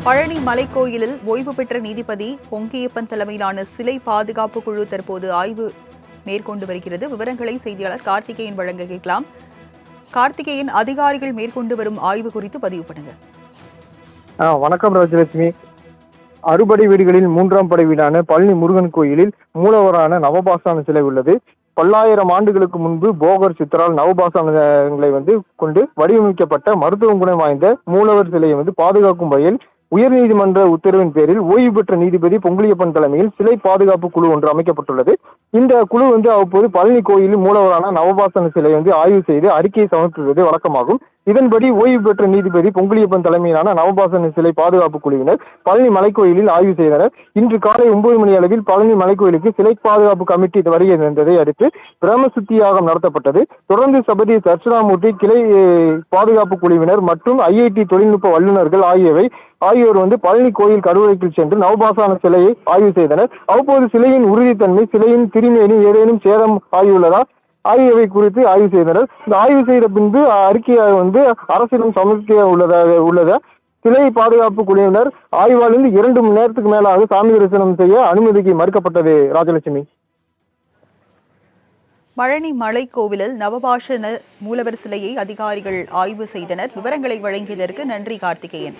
பழனி மலைக்கோயிலில் ஓய்வு பெற்ற நீதிபதி பொங்கியப்பன் தலைமையிலான சிலை பாதுகாப்பு குழு தற்போது ஆய்வு மேற்கொண்டு வருகிறது. விவரங்களை செய்தியாளர் கார்த்திகேயன் வழங்க கேட்கலாம். கார்த்திகேயன், அதிகாரிகள் மேற்கொண்டு வரும் ஆய்வு குறித்து பதிவு பண்ணுங்க. வணக்கம் ராஜலட்சுமி. அறுபடை வீடுகளில் 3ஆம் படை வீடான பழனி முருகன் கோயிலில் மூலவரான நவபாசான சிலை உள்ளது. பல்லாயிரம் ஆண்டுகளுக்கு முன்பு போகர் சித்தரால் நவபாசானங்களை கொண்டு வடிவமைக்கப்பட்ட மருத்துவ குணம் வாய்ந்த மூலவர் சிலையை பாதுகாக்கும் வகையில் உயர்நீதிமன்ற உத்தரவின் பேரில் ஓய்வு பெற்ற நீதிபதி பொங்கியப்பன் தலைமையில் சிலை பாதுகாப்பு குழு ஒன்று அமைக்கப்பட்டுள்ளது. இந்த குழு அவ்வப்போது பழனி கோயிலில் மூலவரான நவபாசன சிலை ஆய்வு செய்து அறிக்கையை சமர்ப்பிப்பது வழக்கமாகும். இதன்படி ஓய்வு பெற்ற நீதிபதி பொங்கியப்பன் தலைமையிலான நவபாசன சிலை பாதுகாப்பு குழுவினர் பழனி மலைக்கோயிலில் ஆய்வு செய்தனர். இன்று காலை 9 மணி அளவில் பழனி மலைக்கோயிலுக்கு சிலை பாதுகாப்பு கமிட்டி வருகை தந்ததை அடுத்து பிரம்மசுத்தி யாகம் நடத்தப்பட்டது. தொடர்ந்து சபதி தட்சிணாமூர்த்தி கிளை பாதுகாப்பு குழுவினர் மற்றும் IIT தொழில்நுட்ப வல்லுநர்கள் ஆகியோர் பழனி கோயில் கருவறைக்குள் சென்று நவபாசான சிலையை ஆய்வு செய்தனர். அவ்வப்போது சிலையின் உறுதித்தன்மை, சிலையின் திருமேனி ஏதேனும் சேதம் ஆகியவை குறித்து ஆய்வு செய்தனர். இந்த ஆய்வு செய்த பின்பு அறிக்கையாக அரசிடம் சமர்ப்பிக்க உள்ளதா சிலை பாதுகாப்பு குழுவினர் ஆய்வாளிருந்து 2 மணி நேரத்துக்கு மேலாக சாமி தரிசனம் செய்ய அனுமதிக்கு மறுக்கப்பட்டது. ராஜலட்சுமி, பழனி மலைக்கோவிலில் நவபாஷண மூலவர் சிலையை அதிகாரிகள் ஆய்வு செய்தனர். விவரங்களை வழங்கியதற்கு நன்றி கார்த்திகேயன்.